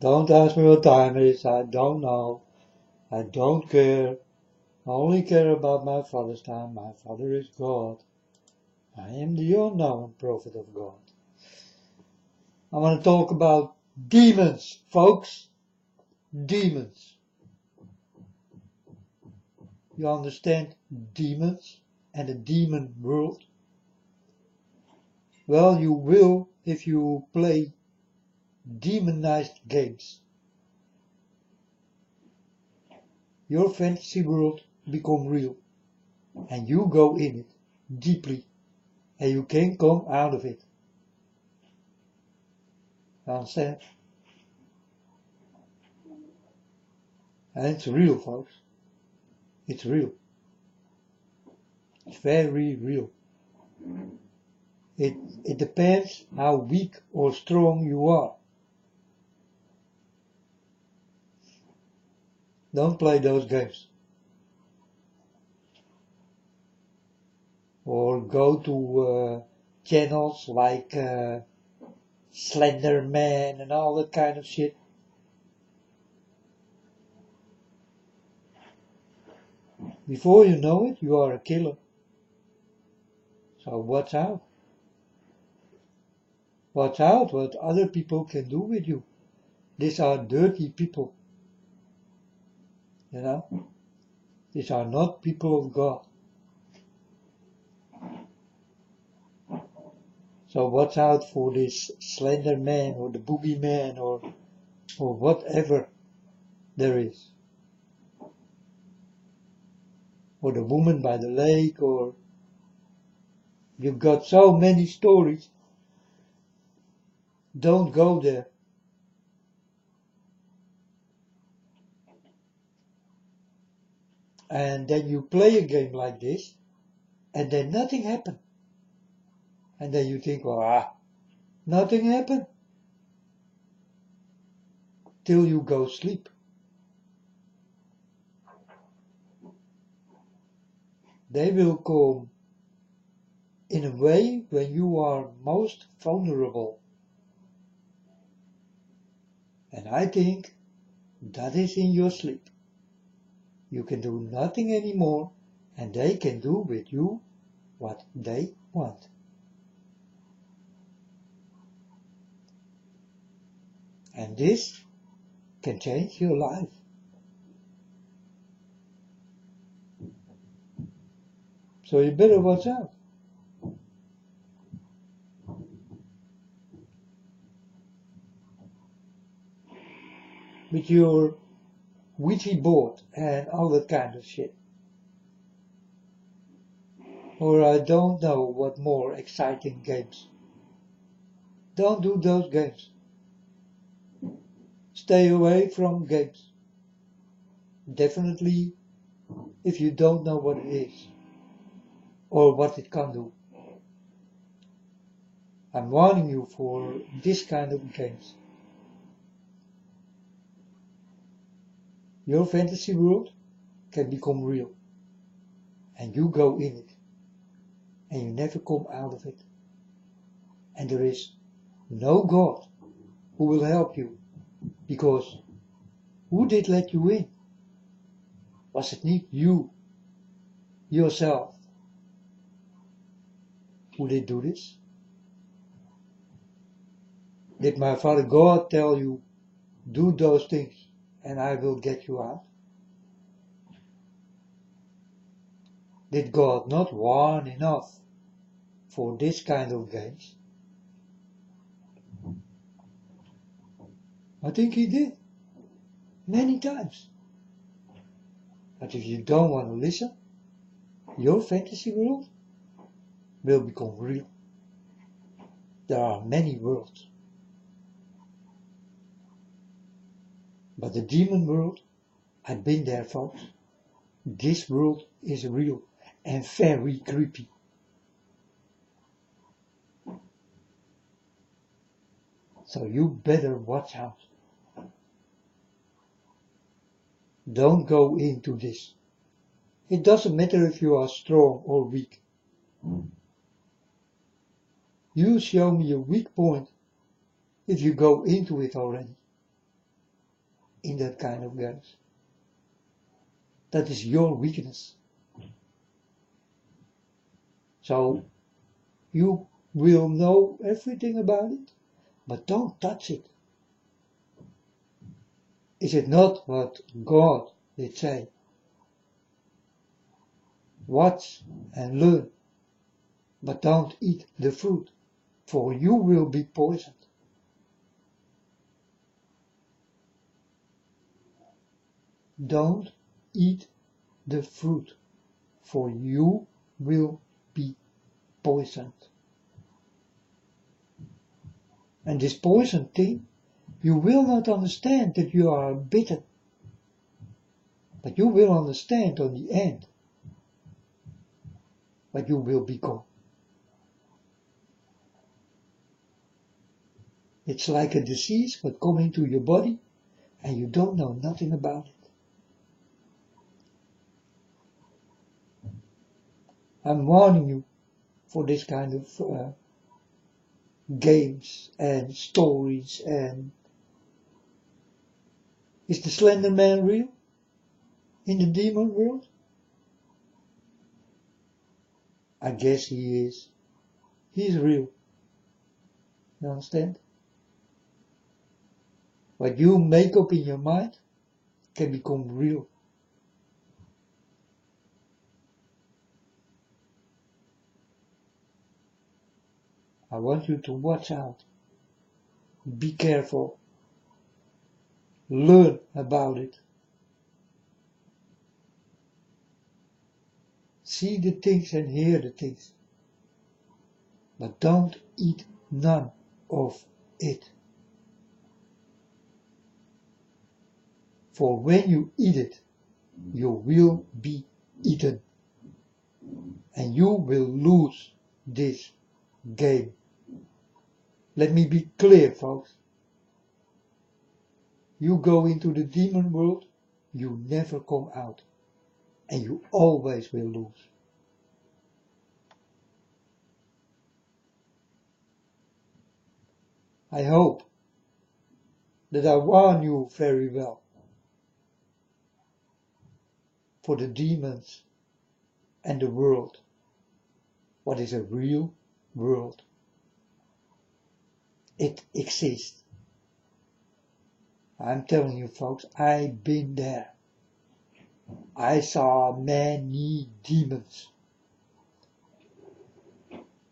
Don't ask me what time it is, I don't know. I don't care. I only care about my Father's time. My Father is God. I am the unknown prophet of God. I want to talk about demons, folks. Demons. You understand demons and the demon world? Well, you will if you play demonized games. Your fantasy world become real and you go in it deeply and you can't come out of it. You understand? And it's real, folks. It's real. It's very real. It depends how weak or strong you are. Don't play those games. Or go to channels like Slender Man and all that kind of shit. Before you know it, you are a killer. So watch out. Watch out what other people can do with you. These are dirty people. You know? These are not people of God. So watch out for this Slender Man or the Boogeyman or whatever there is. Or the woman by the lake, or you've got so many stories. Don't go there. And then you play a game like this, and then nothing happened. And then you think, well, nothing happened. Till you go sleep. They will come in a way when you are most vulnerable. And I think that is in your sleep. You can do nothing anymore, and they can do with you what they want. And this can change your life. So you better watch out. With your Ouija board and all that kind of shit. Or I don't know what more exciting games. Don't do those games. Stay away from games. Definitely if you don't know what it is or what it can do. I'm warning you for this kind of games. Your fantasy world can become real and you go in it and you never come out of it. And there is no God who will help you, because who did let you in? Was it not you, yourself, who did do this? Did my Father God tell you, do those things and I will get you out? Did God not warn enough for this kind of games? I think he did, many times. But if you don't want to listen, your fantasy world will become real. There are many worlds. But the demon world, I've been there, folks. This world is real and very creepy. So you better watch out. Don't go into this. It doesn't matter if you are strong or weak. You show me a weak point if you go into it already. in that kind of games. That is your weakness. So you will know everything about it, but don't touch it. Is it not what God did say? Watch and learn, but don't eat the fruit, for you will be poisoned. Don't eat the fruit, for you will be poisoned. And this poison thing, you will not understand that you are bitter, but you will understand on the end what you will become. It's like a disease but coming to your body and you don't know nothing about it. I'm warning you for this kind of games and stories. And is the Slender Man real in the demon world? I guess he is. He's real. You understand? What you make up in your mind can become real. I want you to watch out. Be careful. Learn about it. See the things and hear the things. But don't eat none of it. For when you eat it, you will be eaten. And you will lose this game. Let me be clear, folks. You go into the demon world, you never come out. And you always will lose. I hope that I warn you very well for the demons and the world. What is a real world? It exists. I'm telling you folks, I've been there. I saw many demons.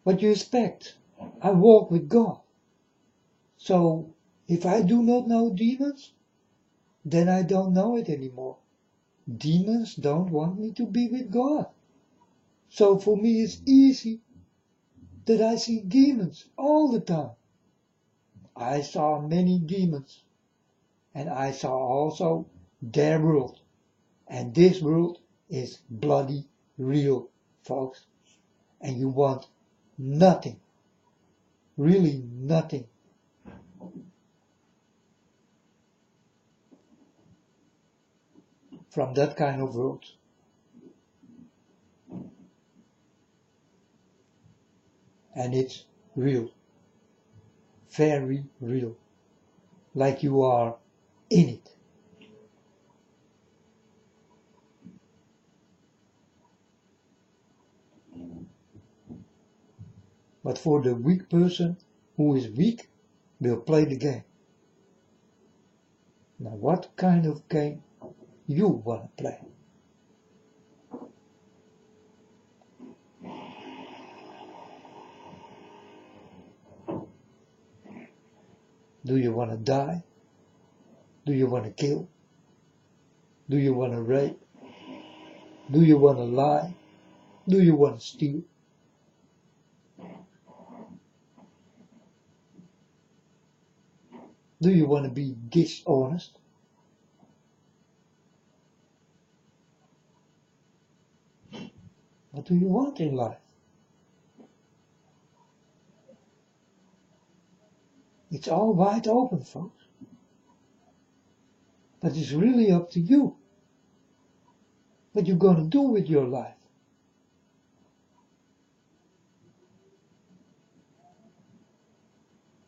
What do you expect? I walk with God. So, if I do not know demons, then I don't know it anymore. Demons don't want me to be with God. So for me it's easy that I see demons all the time. I saw many demons. And I saw also their world. And this world is bloody real, folks. And you want nothing. Really nothing. From that kind of world. And it's real. Very real. Like you are in it. But for the weak person who is weak will play the game. Now what kind of game you want to play? Do you want to die? Do you want to kill? Do you want to rape? Do you want to lie? Do you want to steal? Do you want to be dishonest? What do you want in life? It's all wide open, folks. But it's really up to you. What you're going to do with your life.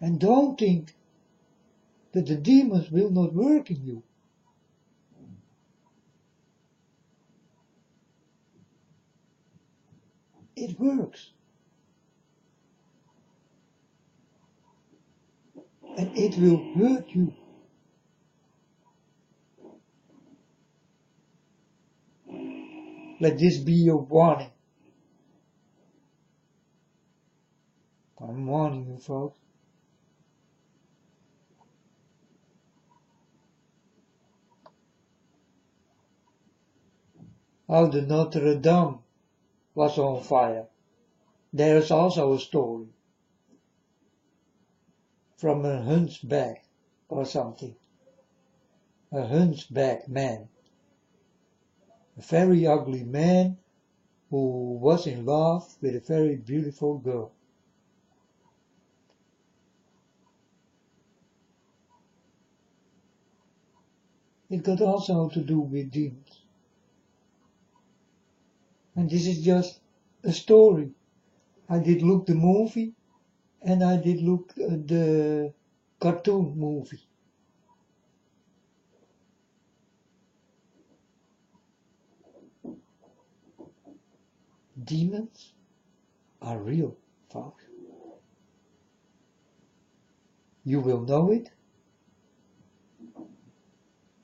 And don't think that the demons will not work in you. It works. And it will hurt you. Let this be your warning. I'm warning you, folks. How the Notre Dame was on fire. There is also a story from a hunchback or something. A hunchback man. A very ugly man who was in love with a very beautiful girl. It got also to do with demons. And this is just a story. I did look the movie and I did look the cartoon movie. Demons are real, folks. You will know it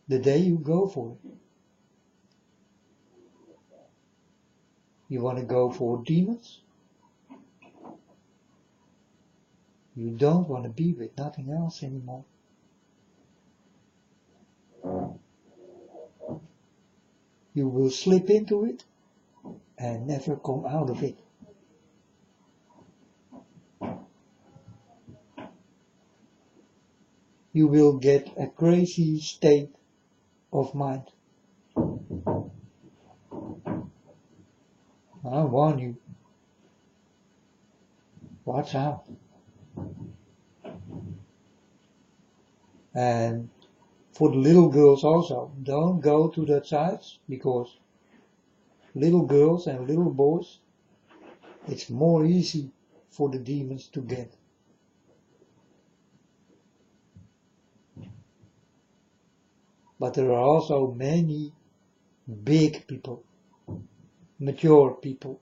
the day you go for it. You want to go for demons? You don't want to be with nothing else anymore. You will slip into it and never come out of it. You will get a crazy state of mind. I warn you. Watch out. And for the little girls also, don't go to that sites, because little girls and little boys, it's more easy for the demons to get. But there are also many big people, mature people,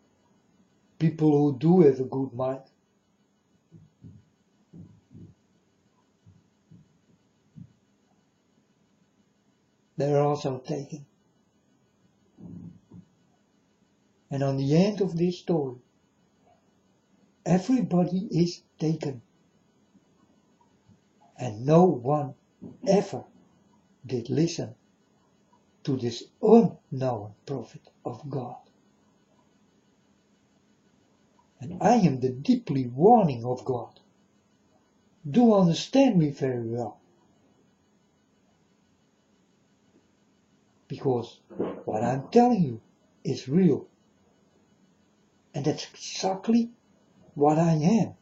people who do have a good mind. They're also taken. And on the end of this story, everybody is taken. And no one ever did listen to this unknown prophet of God. And I am the deeply warning of God. Do understand me very well. Because what I'm telling you is real. And that's exactly what I am.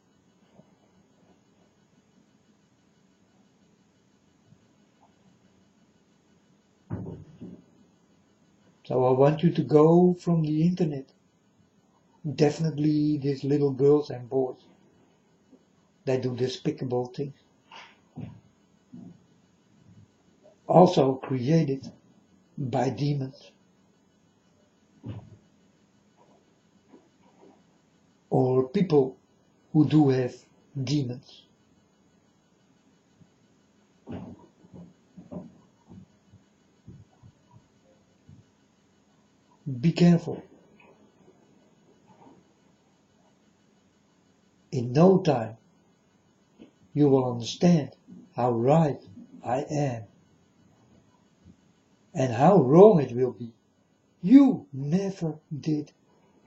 So I want you to go from the internet. Definitely these little girls and boys. They do despicable things. Also created by demons. Or people who do have demons. Be careful. In no time, you will understand how right I am and how wrong it will be. You never did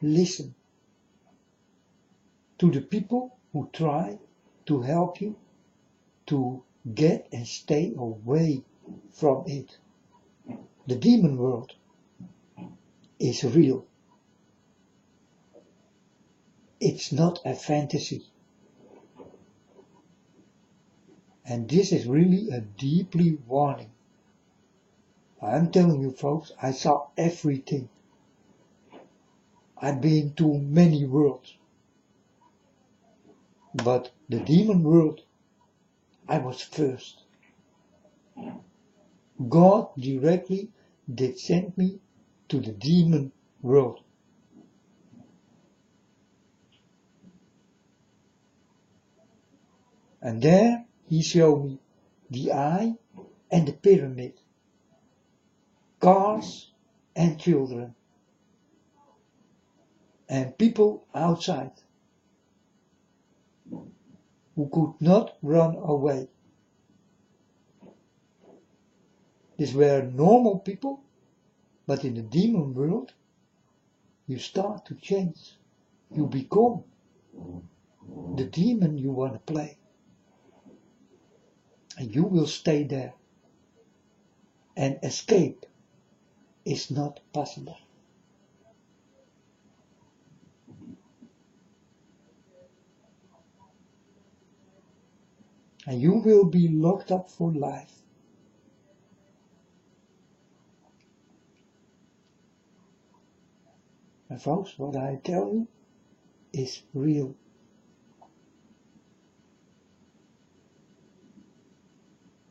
listen to the people who try to help you to get and stay away from it. The demon world is real. It's not a fantasy. And this is really a deeply warning. I'm telling you folks, I saw everything. I've been to many worlds. But the demon world, I was first. God directly did send me to the demon world. And there he showed me the eye and the pyramid, cars and children, and people outside who could not run away. These were normal people, but in the demon world, you start to change. You become the demon you want to play. And you will stay there. And escape is not possible. And you will be locked up for life. And folks, what I tell you is real.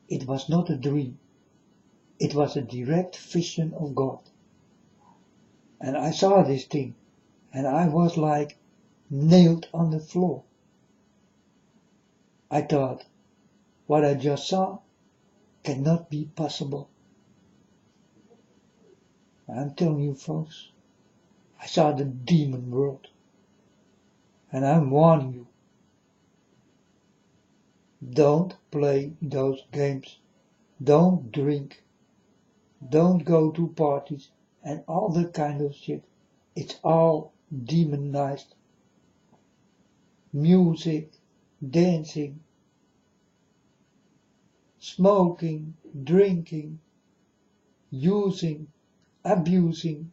It was not a dream. It was a direct vision of God. And I saw this thing, and I was like nailed on the floor. I thought, what I just saw cannot be possible. I'm telling you folks, I saw the demon world. And I'm warning you, don't play those games. Don't drink. Don't go to parties and all that kind of shit. It's all demonized. Music, dancing, smoking, drinking, using, abusing,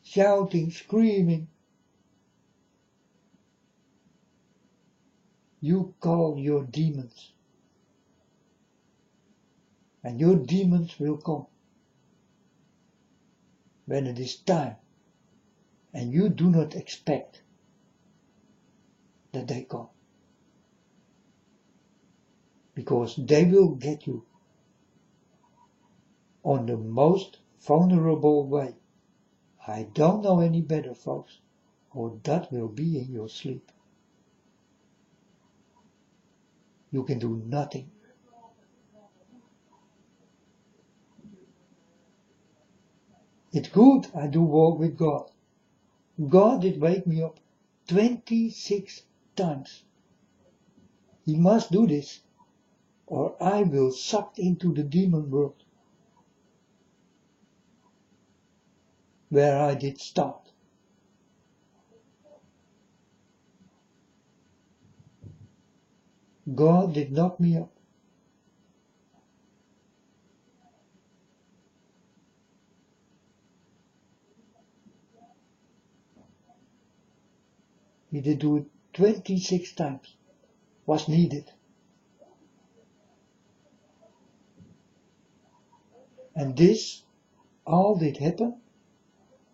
shouting, screaming. You call your demons. And your demons will come when it is time. And you do not expect that they come. Because they will get you on the most vulnerable way. I don't know any better, folks, or that will be in your sleep. You can do nothing. It's good I do walk with God. God did wake me up 26 times. He must do this, or I will sucked into the demon world, where I did start. God did knock me up. He did do it 26 times. Was needed. And this all did happen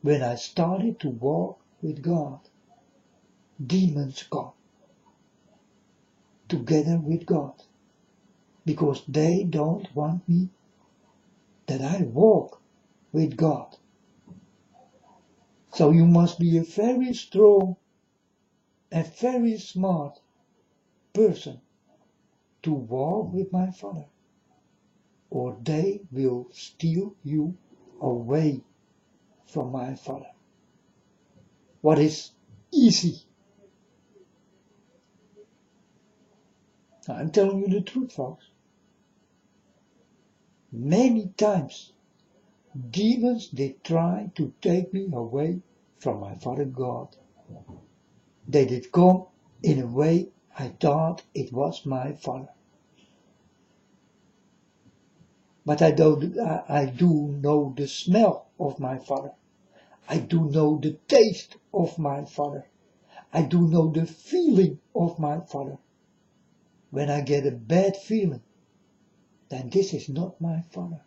when I started to walk with God. Demons come together with God, because they don't want me that I walk with God. So you must be a very strong and very smart person to walk with my Father, or they will steal you away from my Father. What is easy? I'm telling you the truth, folks. Many times, demons did try to take me away from my Father God. They did come in a way I thought it was my Father. But I do know the smell of my Father. I do know the taste of my Father. I do know the feeling of my Father. When I get a bad feeling, then this is not my Father.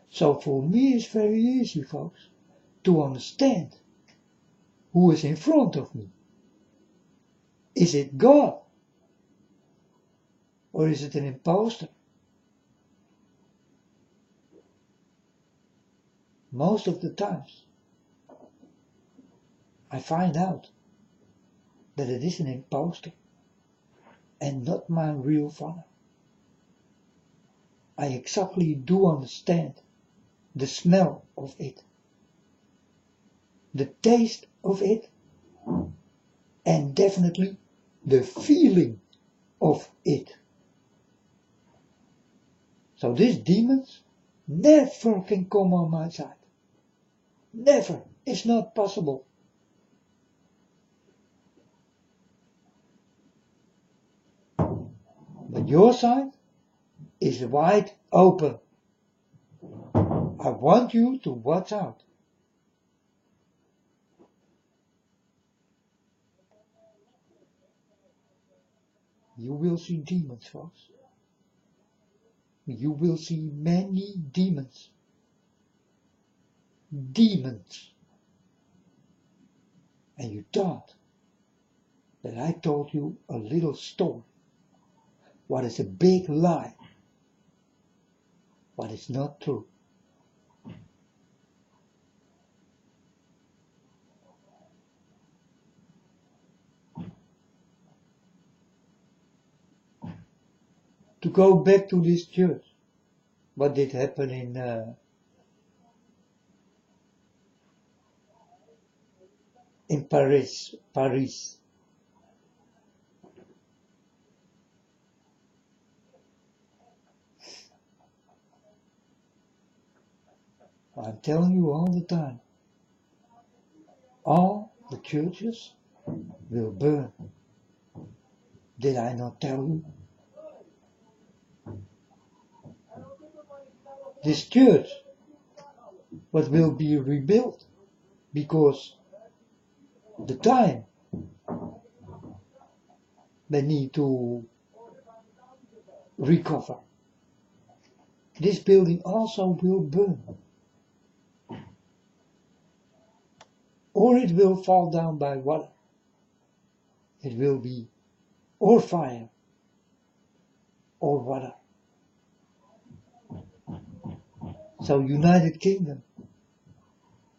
So for me it's very easy, folks, to understand who is in front of me. Is it God? Or is it an imposter? Most of the times, I find out that it is an imposter and not my real father. I exactly do understand the smell of it, the taste of it, and definitely the feeling of it. So these demons never can come on my side. Never. It's not possible. But your side is wide open. I want you to watch out. You will see demons, folks. You will see many demons. Demons. And you thought that I told you a little story. What is a big lie. What is not true. To go back to this church, what did happen in Paris. I'm telling you all the time, all the churches will burn. Did I not tell you? This church, what will be rebuilt, because the time they need to recover. This building also will burn. Or it will fall down by water. It will be or fire or water. So United Kingdom,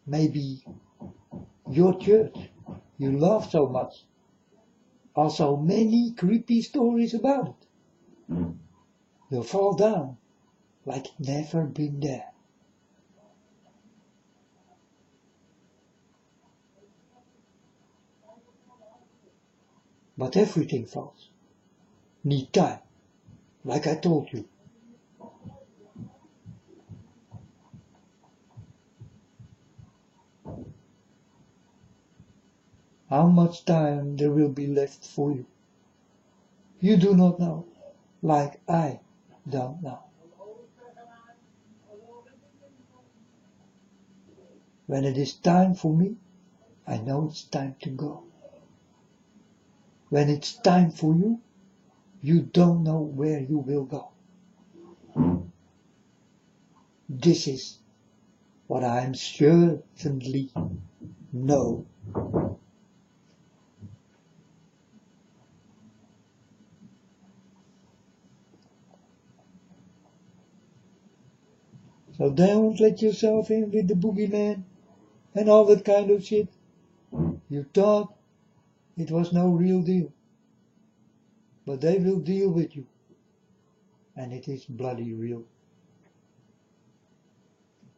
maybe your church you love so much, also many creepy stories about it, will fall down like it never been there. But everything falls. Need time, like I told you. How much time there will be left for you? You do not know, like I don't know. When it is time for me, I know it's time to go. When it's time for you, you don't know where you will go. This is what I am certainly know. So don't let yourself in with the boogeyman and all that kind of shit. You thought it was no real deal. But they will deal with you. And it is bloody real.